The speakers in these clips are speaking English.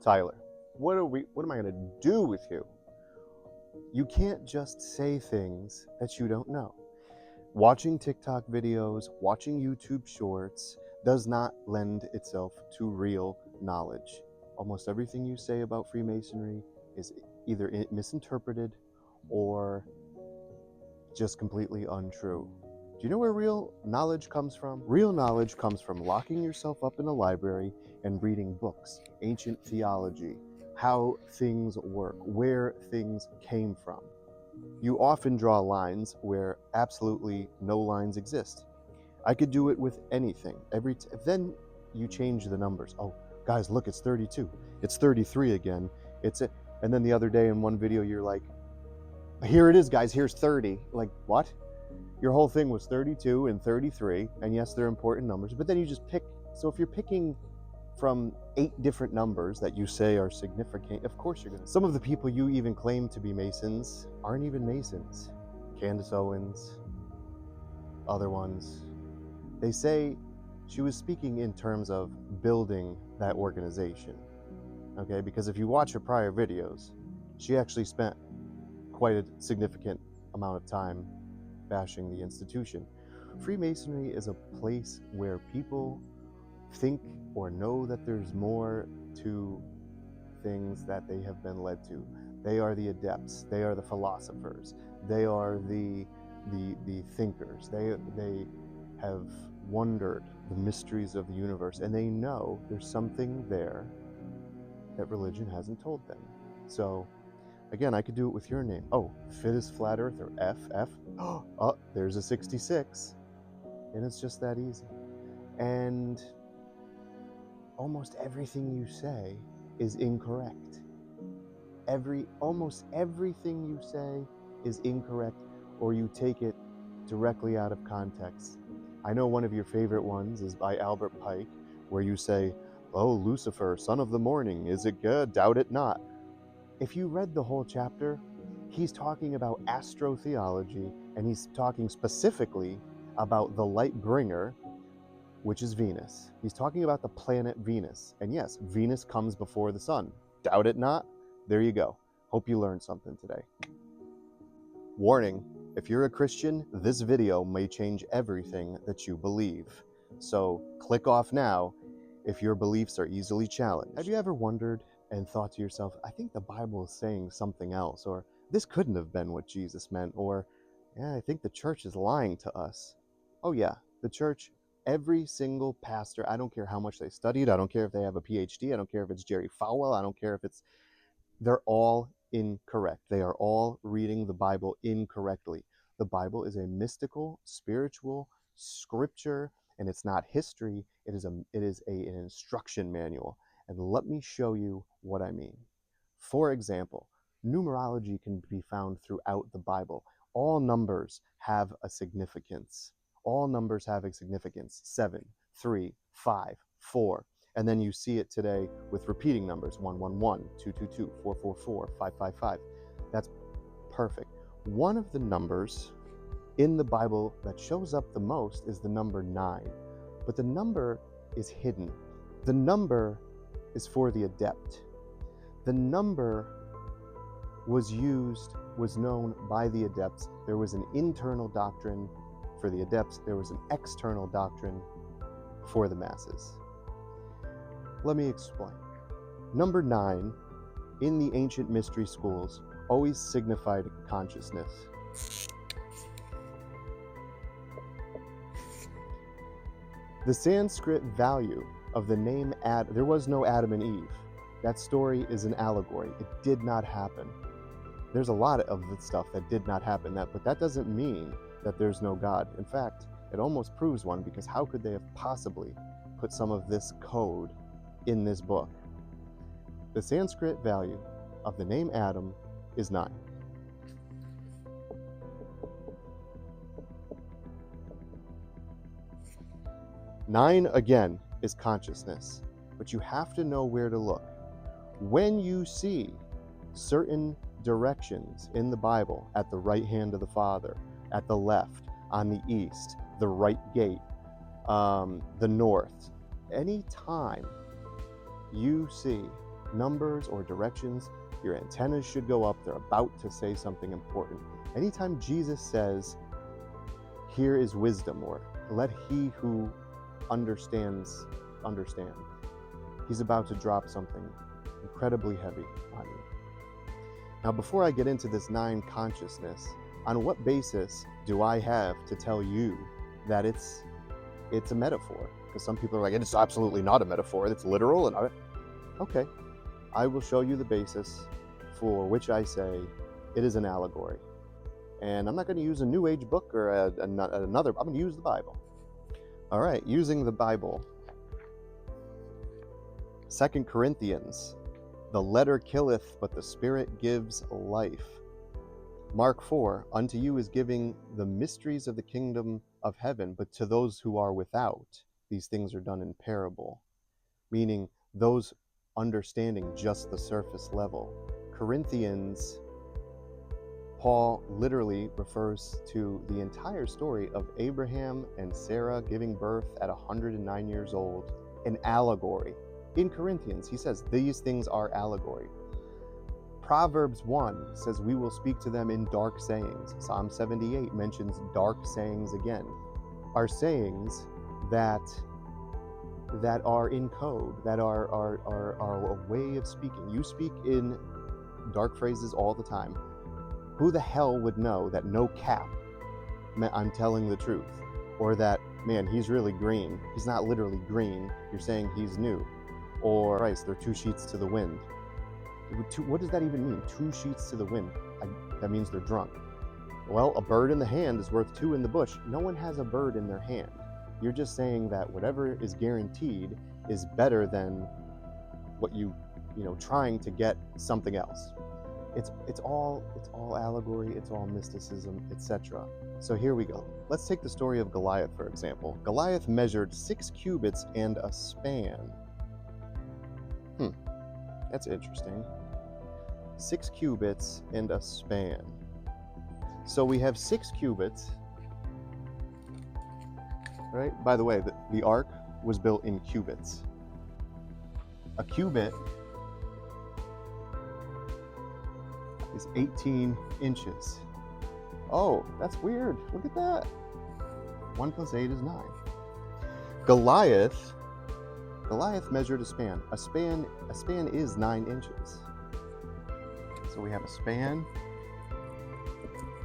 Tyler, what am I going to do with you? You can't just say things that you don't know. Watching TikTok videos, watching YouTube shorts does not lend itself to real knowledge. Almost everything you say about Freemasonry is either misinterpreted or just completely untrue. Do you know where real knowledge comes from? Real knowledge comes from locking yourself up in a library and reading books, ancient theology, how things work, where things came from. You often draw lines where absolutely no lines exist. I could do it with anything. Then you change the numbers. Oh, guys, look, it's 32. It's 33 again. And then the other day in one video, you're like, here it is, guys. Here's 30. Like, what? Your whole thing was 32 and 33, and yes, they're important numbers, but then you just pick. So if you're picking from 8 different numbers that you say are significant, of course you're gonna. Some of the people you even claim to be Masons aren't even Masons. Candace Owens, other ones. They say she was speaking in terms of building that organization, okay? Because if you watch her prior videos, she actually spent quite a significant amount of time bashing the institution. Freemasonry is a place where people think or know that there's more to things that they have been led to. They are the adepts, they are the philosophers, they are the thinkers. They have wondered the mysteries of the universe, and they know there's something there that religion hasn't told them. So again, I could do it with your name. Oh, Fittest Flat Earther, FF. Oh, there's a 66. And it's just that easy. And almost everything you say is incorrect. Almost everything you say is incorrect, or you take it directly out of context. I know one of your favorite ones is by Albert Pike, where you say, oh, Lucifer, son of the morning, is it good? Doubt it not. If you read the whole chapter, he's talking about astrotheology, and he's talking specifically about the light bringer, which is Venus. He's talking about the planet Venus. And yes, Venus comes before the sun. Doubt it not? There you go. Hope you learned something today. Warning, if you're a Christian, this video may change everything that you believe. So click off now if your beliefs are easily challenged. Have you ever wondered and thought to yourself, I think the Bible is saying something else, or this couldn't have been what Jesus meant, or yeah, I think the church is lying to us? Oh yeah, the church, every single pastor, I don't care how much they studied, I don't care if they have a PhD, I don't care if it's Jerry Falwell, I don't care if they're all incorrect. They are all reading the Bible incorrectly. The Bible is a mystical, spiritual scripture, and it's not history. It is an instruction manual. And let me show you what I mean. For example, numerology can be found throughout the Bible. All numbers have a significance. All numbers have a significance. 7, 3, 5, 4. And then you see it today with repeating numbers, 111, 222, 444, 555. That's perfect. One of the numbers in the Bible that shows up the most is the number 9. But the number is hidden. The number is for the adept. The number was known by the adepts. There was an internal doctrine for the adepts. There was an external doctrine for the masses. Let me explain. Number 9 in the ancient mystery schools always signified consciousness. The Sanskrit value of the name Adam, there was no Adam and Eve. That story is an allegory. It did not happen. There's a lot of the stuff that did not happen, but that doesn't mean that there's no God. In fact, it almost proves one, because how could they have possibly put some of this code in this book? The Sanskrit value of the name Adam is 9. Nine, again, is consciousness, but you have to know where to look. When you see certain directions in the Bible, at the right hand of the Father, at the left, on the east, the right gate, the north, any time you see numbers or directions, your antennas should go up. They're about to say something important. Anytime Jesus says, here is wisdom, or let he who understands understand, he's about to drop something incredibly heavy on you. Now, before I get into this 9 consciousness, on what basis do I have to tell you that it's a metaphor? Because some people are like, it's absolutely not a metaphor, it's literal. And okay, I will show you the basis for which I say it is an allegory. And I'm not going to use a New Age book or another, I'm going to use the Bible. All right, using the Bible. 2 Corinthians, the letter killeth, but the Spirit gives life. Mark 4, unto you is giving the mysteries of the kingdom of heaven, but to those who are without, these things are done in parable. Meaning those understanding just the surface level. Corinthians, Paul literally refers to the entire story of Abraham and Sarah giving birth at 109 years old, an allegory. In Corinthians, he says these things are allegory. Proverbs 1 says we will speak to them in dark sayings. Psalm 78 mentions dark sayings again. Are sayings that are in code, that are a way of speaking. You speak in dark phrases all the time. Who the hell would know that no cap meant I'm telling the truth? Or that, man, he's really green. He's not literally green. You're saying he's new. Or, Christ, they're 2 sheets to the wind. What does that even mean? 2 sheets to the wind. That means they're drunk. Well, a bird in the hand is worth 2 in the bush. No one has a bird in their hand. You're just saying that whatever is guaranteed is better than what trying to get something else. It's all allegory, it's all mysticism, etc. So here we go. Let's take the story of Goliath, for example. Goliath measured 6 cubits and a span. That's interesting. 6 cubits and a span. So we have 6 cubits, right? By the way, the ark was built in cubits. A cubit is 18 inches. Oh, that's weird. Look at that. 1 + 8 is 9. Goliath measured a span. A span is 9 inches. So we have a span,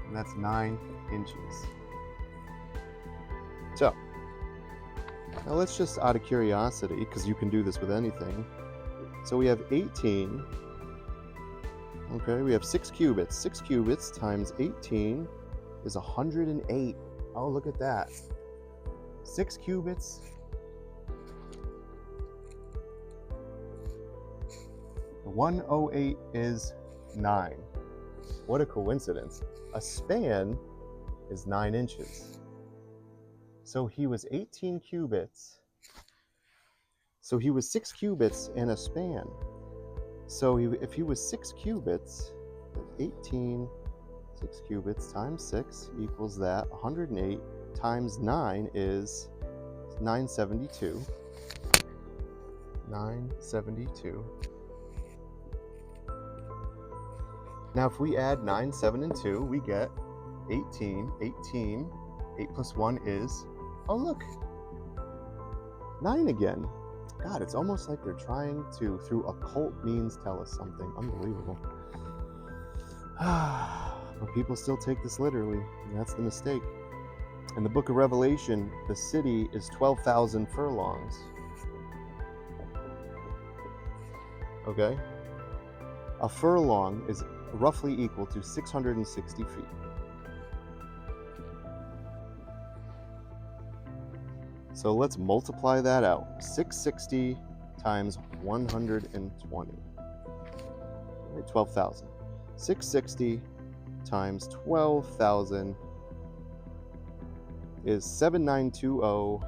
and that's 9 inches. So, now let's just, out of curiosity, because you can do this with anything. So we have 18. Okay, we have 6 cubits. 6 cubits times 18 is 108. Oh, look at that. 6 cubits. The 108 is 9. What a coincidence. A span is 9 inches. So he was 18 cubits. So he was 6 cubits and a span. So if he was 6 cubits, 18, 6 cubits times 6 equals that. 108 times 9 is 972. 972. Now if we add 9, 7, and 2, we get 18. 18. 8 + 1 is, oh look, 9 again. God, it's almost like they're trying to, through occult means, tell us something. Unbelievable. But people still take this literally, and that's the mistake. In the book of Revelation, the city is 12,000 furlongs. Okay? A furlong is roughly equal to 660 feet. So let's multiply that out. 660 times 120. Right, 12,000. 660 times 12,000 is 7920.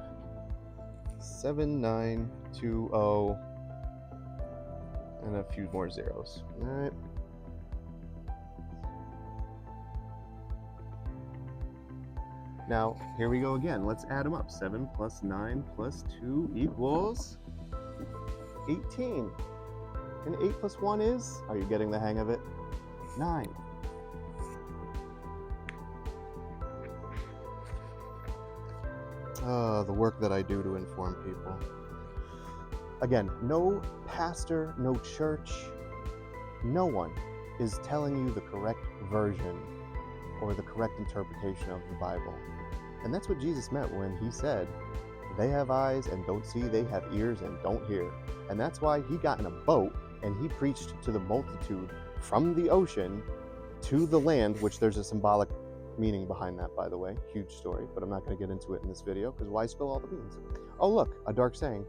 7920. And a few more zeros. All right. Now, here we go again. Let's add them up. 7 + 9 + 2 equals 18. And 8 plus 1 is, are you getting the hang of it? 9. The work that I do to inform people. Again, no pastor, no church, no one is telling you the correct version or the correct interpretation of the Bible. And that's what Jesus meant when he said, they have eyes and don't see, they have ears and don't hear. And that's why he got in a boat and he preached to the multitude from the ocean to the land, which there's a symbolic meaning behind that, by the way. Huge story, but I'm not going to get into it in this video because why spill all the beans? Oh, look, a dark saying.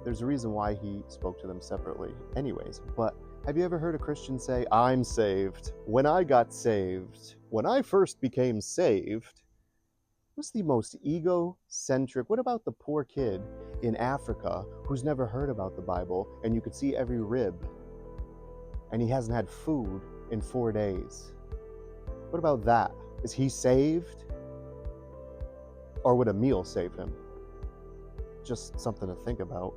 There's a reason why he spoke to them separately anyways, but have you ever heard a Christian say, I'm saved? When I got saved, when I first became saved, what's the most egocentric? What about the poor kid in Africa who's never heard about the Bible and you could see every rib and he hasn't had food in 4 days? What about that? Is he saved? Or would a meal save him? Just something to think about.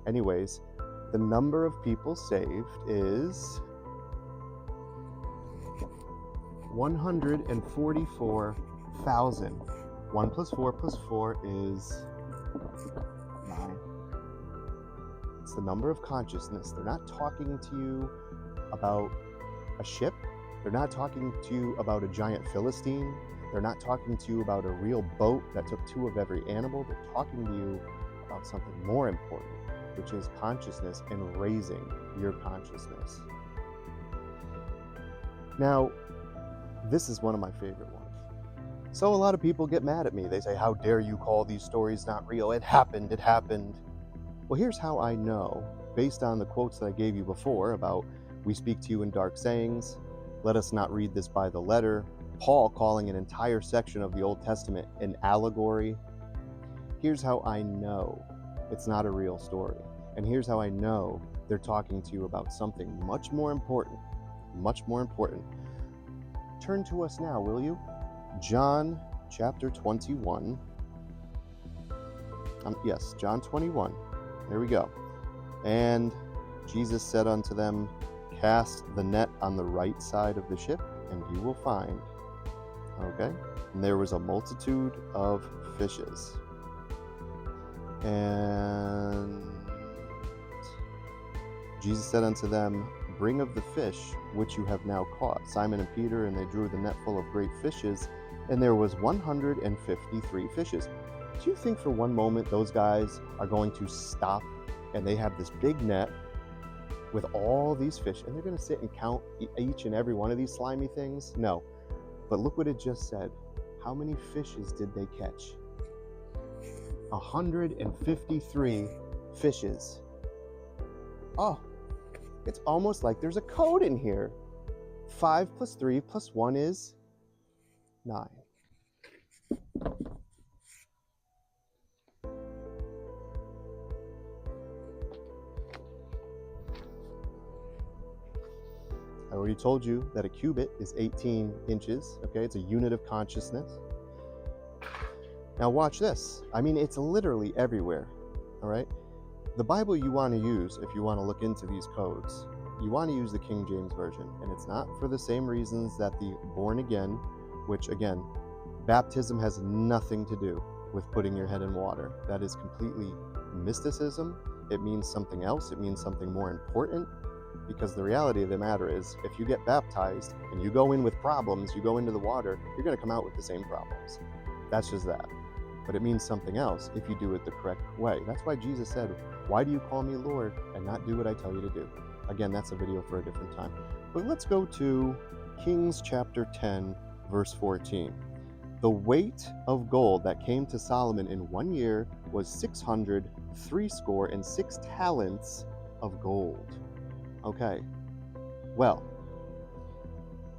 Anyways, the number of people saved is 144,000. 1 plus 4 plus 4 is 9. It's the number of consciousness. They're not talking to you about a ship. They're not talking to you about a giant Philistine. They're not talking to you about a real boat that took 2 of every animal. They're talking to you about something more important, which is consciousness and raising your consciousness. Now, this is one of my favorite ones. So a lot of people get mad at me. They say, how dare you call these stories not real? It happened, it happened. Well, here's how I know, based on the quotes that I gave you before about, we speak to you in dark sayings, let us not read this by the letter, Paul calling an entire section of the Old Testament an allegory. Here's how I know it's not a real story. And here's how I know they're talking to you about something much more important. Much more important. Turn to us now, will you? John chapter 21. Yes, John 21. There we go. And Jesus said unto them, cast the net on the right side of the ship, and you will find. Okay? And there was a multitude of fishes. And Jesus said unto them, bring of the fish which you have now caught. Simon and Peter, and they drew the net full of great fishes, and there was 153 fishes. Do you think for one moment those guys are going to stop and they have this big net with all these fish and they're going to sit and count each and every one of these slimy things? No. But look what it just said. How many fishes did they catch? 153 fishes. Oh, it's almost like there's a code in here. 5 plus 3 plus 1 is 9. I already told you that a cubit is 18 inches, okay? It's a unit of consciousness. Now watch this. I mean, it's literally everywhere, all right? The Bible you want to use, if you want to look into these codes, you want to use the King James Version, and it's not for the same reasons that the born again, which again, baptism has nothing to do with putting your head in water. That is completely mysticism. It means something else. It means something more important. Because the reality of the matter is, if you get baptized and you go in with problems, you go into the water, you're going to come out with the same problems. That's just that. But it means something else if you do it the correct way. That's why Jesus said, why do you call me Lord and not do what I tell you to do? Again, that's a video for a different time. But let's go to Kings chapter 10, verse 14. The weight of gold that came to Solomon in 1 year was 636 talents of gold. Okay, well,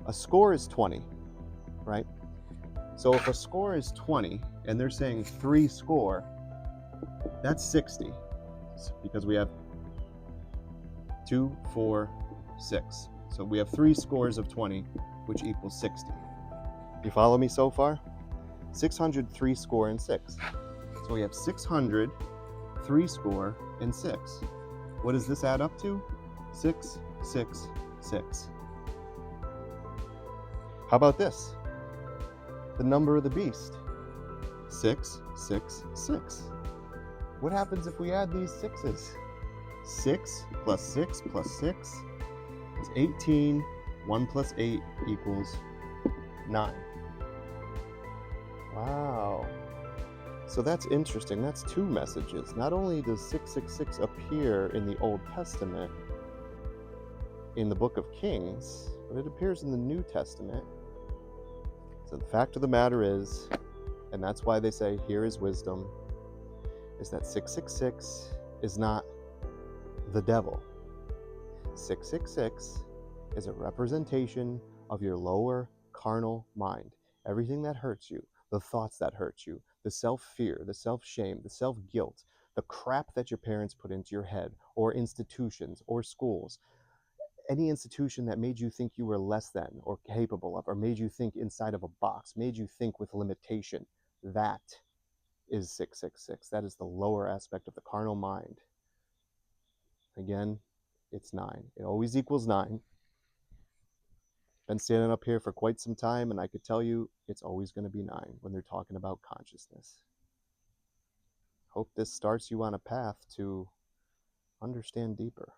a score is 20, right? So if a score is 20 and they're saying 3 score, that's 60, because we have 2, 4, 6. So we have 3 scores of 20, which equals 60. You follow me so far? 603 score and 6. So we have 600 threescore and 6. What does this add up to? 666. How about this? The number of the beast, 666. What happens if we add these sixes? 6 plus 6 plus 6 is 18. 1 plus 8 equals 9. Wow. So that's interesting. That's 2 messages. Not only does 666 appear in the Old Testament, in the book of Kings, but it appears in the New Testament. So the fact of the matter is, and that's why they say here is wisdom, is that 666 is not the devil. 666 is a representation of your lower carnal mind. Everything that hurts you, the thoughts that hurt you, the self-fear, the self-shame, the self-guilt, the crap that your parents put into your head, or institutions, or schools, any institution that made you think you were less than, or capable of, or made you think inside of a box, made you think with limitation, that is 666. That is the lower aspect of the carnal mind. Again, it's 9. It always equals 9. Been standing up here for quite some time, and I could tell you it's always going to be 9 when they're talking about consciousness. Hope this starts you on a path to understand deeper.